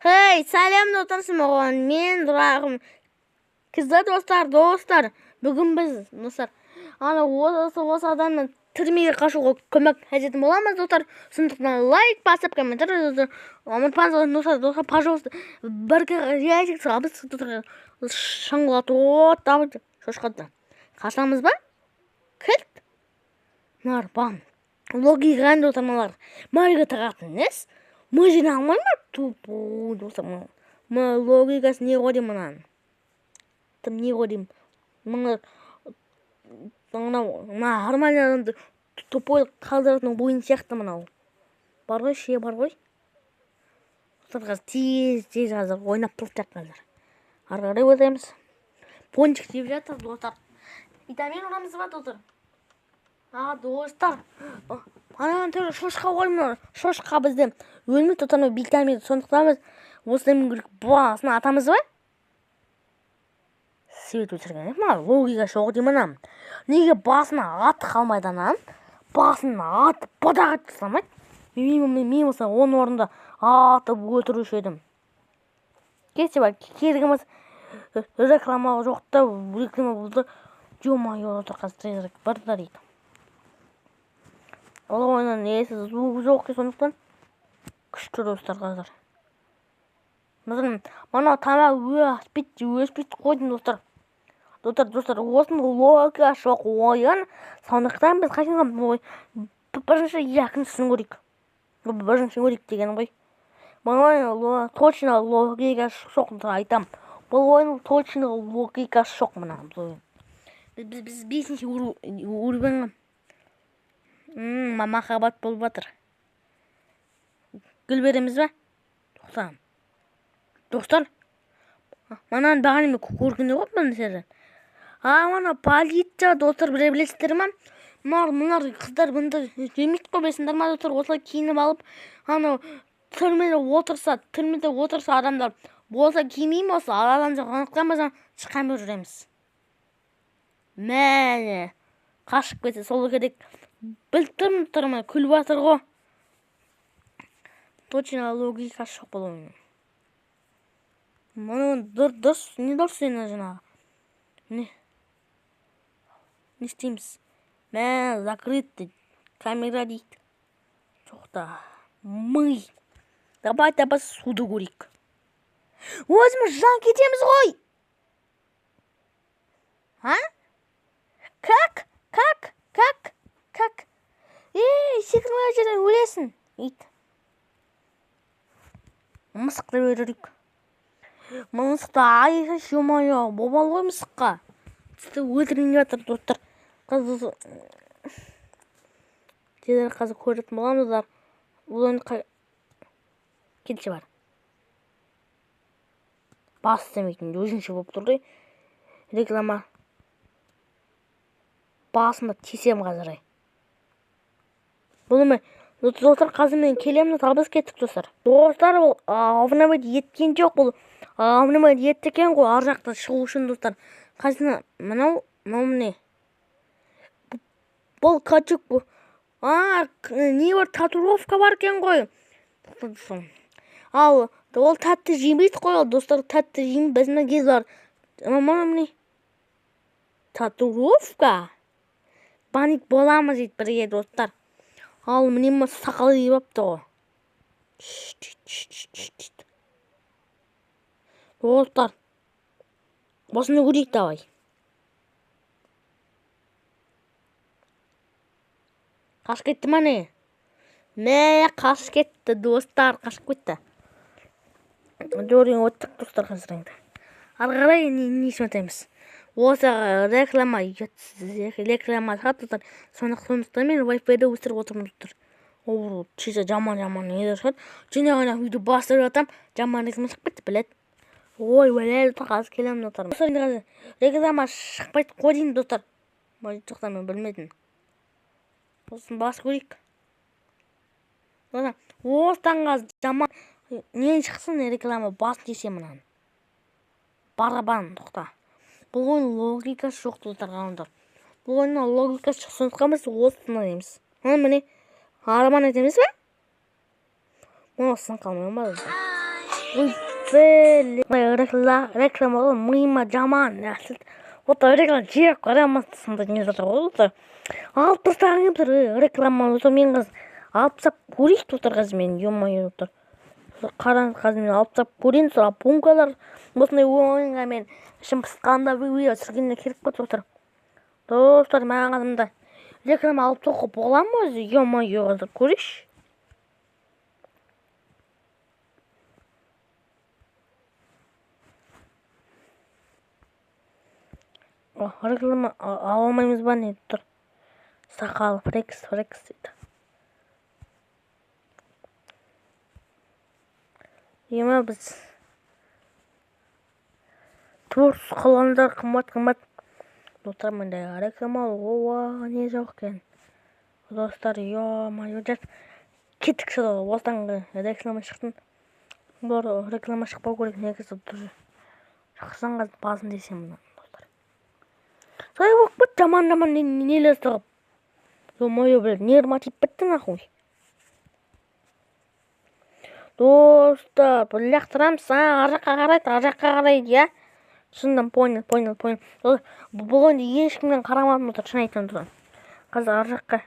Hey, сәлем достар, мен Рахым. Достар, бүгін біз, достар, осы адамның түрмеге қашуға көмек ететін боламыз, достар. Сондықтан лайк басып, комментарий жазып, ұмытпаңыздар, достар, пожалуйста, бірге рейтинг салып, шаңғылатып, шошқадан. Қашамыз ба? Кілт? Нарбан. Логиканы достармалар. Мариға тағатын нес? Мы жина алмай ма? Тупу, достар. Мы логикасы не қойдым мұнан. Тым не қойдым. Мұны арманияны тупой қалдыратын ойын сияқты мұнау. Бар ғой, ше бар ғой. Достар қазір тез қазір ойнап тұртақ қазір. Арғарай өтеміз. Пончик деп жатыр, достар. Витамин ұрамыз ба, достар? Достар. Анан түрі шошқа ойымын. Шошқа бізді өлмей тұтану витамин. Сондықтан біз осылаймен көрік басын атамыз ба? Свет өтірген. Логика шоғы деймін. Неге басына ат қалмайды анам? Басына ат бадақ ет тұсамайды. Мен болса оның орында атып өтіруші едім. Кетсе бар, керігіміз реклама жоқта, реклама болды. Жо-майо отыр қазір бірді дейді. Ол ойынан несі звук жоқ, сондықтан күшті достар қазір. Мана тамақ өспейді қойдым достар. Достар, осының логика жоқ ойын. Сондықтан біз қашынған бірінші екіншісін көрейік. Бірінші көрейік деген ғой. Мана точно логика жоқ айтам. Бұл ойын точно логика жоқ мына. Біз бесінші уровень. Махаббат болып жатыр. Гүл береміз ба? Достар, манан бағаныме көргенде ғой бұны сәрі. Мана полиция, достар, білесіздер ма? Мұнар қыздар бұнды жемейді қой, білесіңдер ма, достар? Осылай киініп алып, түрмеде отырса адамдар болса кимейм болса, аладан жоқ, анықтамазан шыққан жүреміз. Мәне, қашып кетсе, сол керек. Білтірім тұрмай, күл батыр ғой. Точно логика жоқ бұл ойын. Мұның дұрыс, не дұрыс ені жаңағы? Не істейміз? Закрыт дейді. Камера дейді. Жоқта. Мы. Давайте біз суды көрейік. Өзіміз жан кетеміз ғой. Как? Секірмей жерден өлесің. Мысықты өрірік. Мысықты айға шумайы. Бобал ғой мысыққа. Сізді өлтірінге жатыр, достар. Тезір қазір көретін боламыздар. Бұл ойын келші бар. Бас демейтін өзінші болып тұрды. Реклама. Басында тесем қазір. Бұны достар, қазір мен келемін, табыс кеттік, достар. Достар, бұл авнамайды еткен жоқ, бұл авнамайды еттікен ғой, ар жақта шығу үшін, достар. Қазір мынау не? Бұл качук бұл. Не бар, татуировка бар кен ғой. Ал, ол тәтті жемейді қой, достар, тәтті жемейді, бізінің кез бар. Не? Татуировка? Баник боламыз дейді бірге, достар. Ал, міне сақалы ебапты ғой. Достар, осыны көрейік давай. Қашып кетті ма не? Қашып кетті, достар, қашып кетті. Жорын өттік, достар, қазіріңді. Арғарай несін өтеміз. Осы реклама сатылар. Сондықтан мен Wi-Fi-де өстіріп отырмын, достар. Ол чиже жаман недер шығады. Және ғана үйді бастырып жатам, жаман реклама шықпайды, білет. Ой, өлелі тақаз келем, достар. Осы реклама шықпайды қойдың, достар. Жоқтан мен білмедім. Осын бас көрейік. Осыдан қаз жаман нен шықсын реклама бас десе мұнан. Барабан, тоқта. Бұл ойын логикасы жоқ, достар, қалыңдар. Бұл ойынна логикасы жоқ, сондықтан біз осыны дейміз. Міне, арман етеміз бе? Осыны қалмайын ба, достар. реклама ғой, миыма жаман нәрсе. Отыр реклама жек көремін сондай не жатыр ғой отыр. Алып тастаған отыр реклама отыр мен қыз алып тастап көрейік отыр қазір мен ё-моё отыр. Қараңыз қазір мен алып тастап көрейін сол пункалар осындай ойынға мен ішім пысқанда видео түсіргенде керек болып отыр. Достар маған қазір реклама алып тастауға бола ма өзі ё-моё қазір көрейікші. Реклама ала алмаймыз ба не тұр? Сақалы фрекс дейді. Ема біз творческий қалғандар қымбат достар мындай реклама ооо не жоқ екен. Достар ё-моё кеттік сол осыдан реклама шықтың. Бұл реклама шықпау керек негізі дұрыс. Шықсаң қазір басын десем мына. Солай болып бітті жаман нелер тұрып. Ё-моё, блядь, нерватив бітті нахуй. Достар, бұл лақтырамыз, ар жаққа қарайды, я? Шындан понял. Бұл енді ешкімнен қарамадым отыр, шын айтам тұрған. Қазір ар жаққа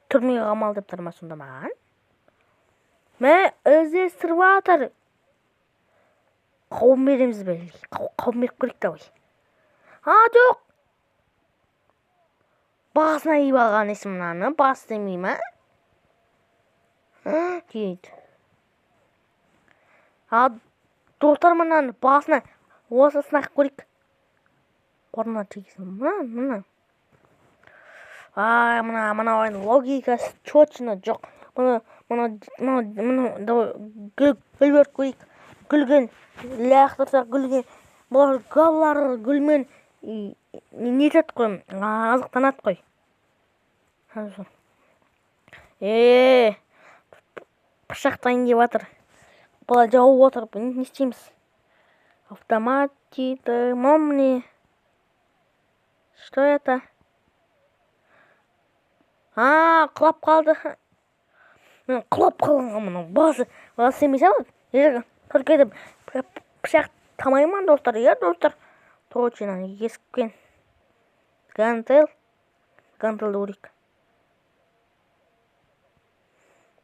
түрмеге қамал деп тұрма сонда маған. Мә, іздестіріп атыр. Қауым береміз бе? Қауым беріп көрейік та ой. Жоқ. Басына еп алған есім мынаны, бас демей ма? Дейді. Достар мынаны басына осы сынақ көрейік. Қорына тегісін. Мына. Мына ойын логикасы чётчина жоқ. Мына гүл көрейік. Гүлген, лақтырса гүлген. Бұлар галлар гүлмен нетет қой, азықтанат қой. Пышақтайын деп атыр. Бұлар жауып отыр, не істейміз? Автомат дейді, момни. Что это? Құлап қалды. Құлап қалған мұның басы емес ау? Түркияда пышақ тамайман достар, достар. Точно, ескіпкен. Гантелді өрек.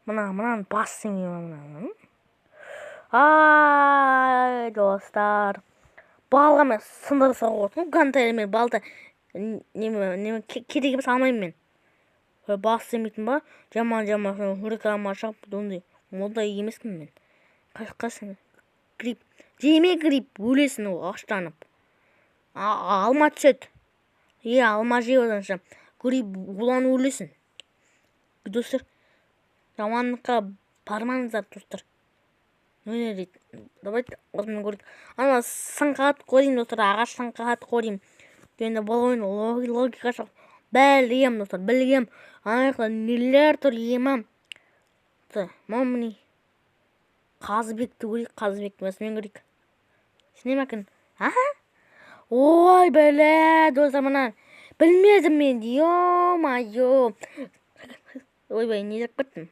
Мұнан бас семей мұнан. Достар. Балға мен сындырса қоғытын. Гантелі мен балды кетеге біз алмайым мен. Бас семейтін ба? Жаман реклама шығып ондай. Молдай емеспін мен. Қашқасын. Грипп. Жеме грипп. Өлесін ол аштанып. Алма түсет. Алма жей оданша. Грипп улан өлесін. Достар. Жаманлыққа бармаңыздар достар. Не дейді? Давайте осымен көрейік. Ана саңқағат қойдым достар. Ағаш саңқағат қойдым. Енді бұл ойын логика жоқ. Білгем достар. Білгем. Анайқта нелер тұр емам. Момни. Қазыбекті көрейік. Қазыбекті мәсімен көрейік. Сіне мәкін? Ой, бәле, достар мұнан. Білмедім мен. Ё-майо. Ой, не жақ біттім.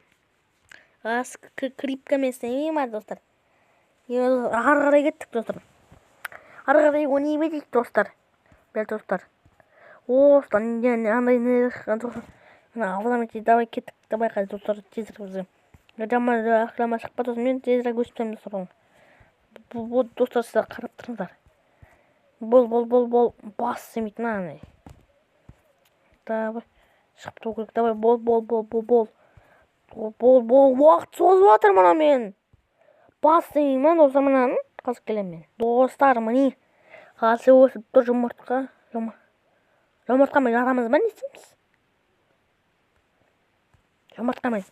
Крипка мен істемей ма, достар? Ары қарай кеттік, достар. Ары қарай оны ебедейік, достар. Бәл, достар. Достар, андай не шыққан, достар. Авламете, давай кеттік, давай қазір, достар, тезірек бізге. Жаман реклама шықпа, достар, мен тезірек өстім, достар. Бұл, достар, сіздер қарап тұрыңдар. Бол, бас семейтін аңай. Давай, шықты көрік, давай, бол. Уақыт созып атыр мұна мен. Бас семеймен, достар мұнан, қазір келем мен. Достар, мұны, қазір өсіп тұр жұмыртқа. Жұмыртқа мен жарамыз ба, не істейміз? Жұмыртқа мен.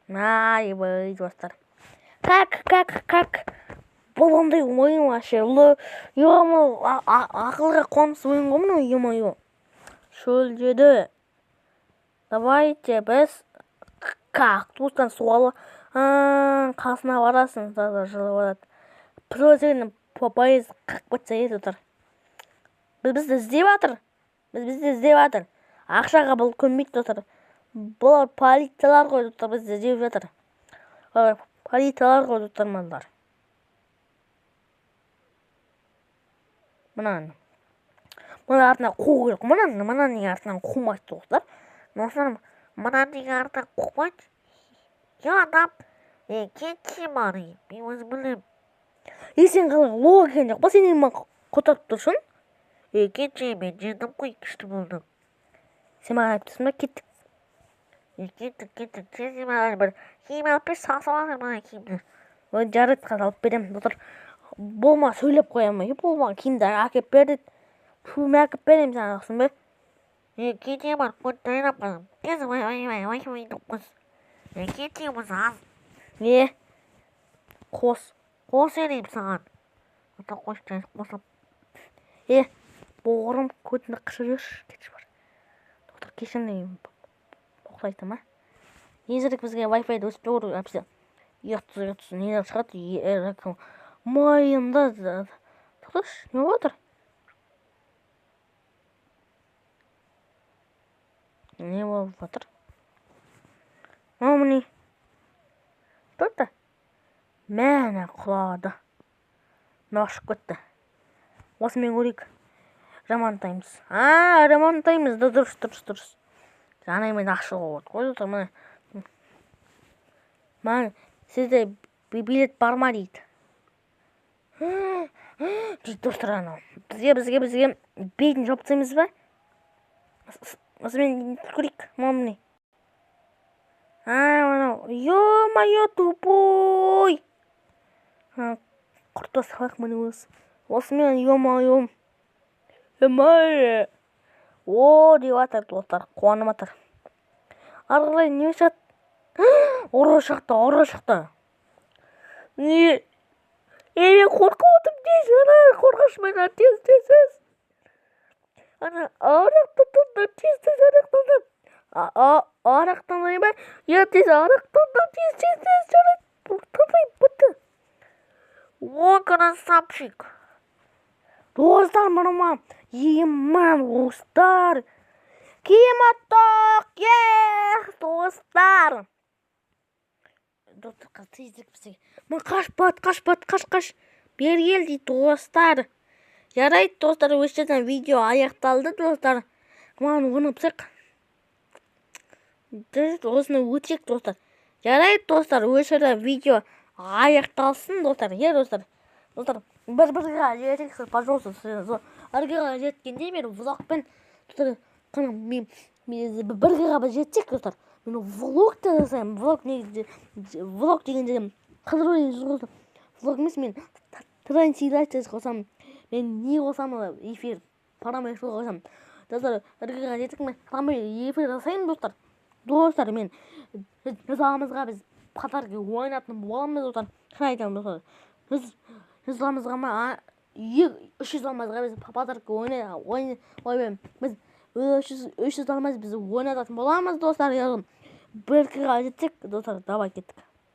Бай, достар. Как? Бұл ондай ойын вообще. Ақылға қоныс ойын ғой мұны, ё-моё. Шөлдеді. Давайте біз туыстан суалы қасына барасың, жылы барады. Прозерінің поезд қақ бітсе еді отыр. Бізді іздеп атыр. Ақшаға бұл көнбейді отыр. Бұлар полициялар ғой отыр, бізді іздеп жатыр. Политалар ғой достар мыналар. Мынаның артынан қуу керек. Мынаның артынан қумайды достар. Достар, мынаның артынан қумайды. Адам кетші бары. Мен өзім білем. Сен қалай логикаң жоқ па? Сен маған қотарып тұрсың. Кетші, мен жеңдім ғой, күшті болдым. Сен маған айтып тұрсың ба? Кеттік. Кеттік. Сен маған бір киім алып бер, сасып алып маған киімді. Жарайды, қазір алып беремін. Достар, болма сөйлеп қоямын. Болма киімді әкеп бер деді. Мен әкеп беремін саған, ақсын ба? Кете бар, көт дайнап қалдым. Кесі вай қос. Кете болса аз. Қос ерейім саған. Ота қосып. Боғырым көтінді қышырыш. Кетші бар. Доктор, кешірін боқтайды ма? Езірік бізге Wi-Fi-ді өсіп өр әпсі. Ұятсыз, неден шығады? Майында. Доктор, не отыр? Не болып жатыр? Міне. Доктор. Мәне құлады. Нашып кетті. Осымен көрейік. Ремонттаймыз. Ремонттаймыз. Дұрыс. Жаңаймен ақша қойды. Доктор, міне. Сізде билет бар ма дейді. Дейді достар, анау. Бізге бетін жауып тастаймыз ба? Осымен көрейік. Міне. Анау. Ё-моё, тупой. Құртас хақ міне осы. Осымен ё-моё. Деп атыр достар. Қуанып атыр. Арғылай не шат? Ора шықты. Мен қорқып отырмын дейсің. Қорқашмайна тез. Арақтан тез. Арақтан ба? Тез арақтан тез. Жарайды. Бітті. О, красавчик. Достар, мынама. Достар. Киіматтық. Достар. Достар, қазір бізге. Қаш. Бер кел дейді достар. Жарайды достар, өштерден видео аяқталды достар. Маған оны пысық. Осыны өтсек достар. Жарайды достар, өштерден видео аяқталсын достар. Достар, бір-бірға жетексіз, пожалуйста. Арғыға жеткенде мен влогпен достар, мен бір-бірға жетсек достар. Мен влог та жасаймын. Влог дегенде қыдыру влог емес, мен трансляция қосамын. Мен не қосамын? Эфир. Парамай шоу қосамын. Достар, іргіға жетік мен эфир жасаймын достар. Достар, мен жазамызға біз қатарға ойнатын боламыз достар. Шын айтамын достар. Жазамызға ма? 300 алмазға біз қатарға ойнаймыз. Біз 300 алмаз біз ойнататын боламыз достар. Бір кіға жетсек достар, давай кеттік.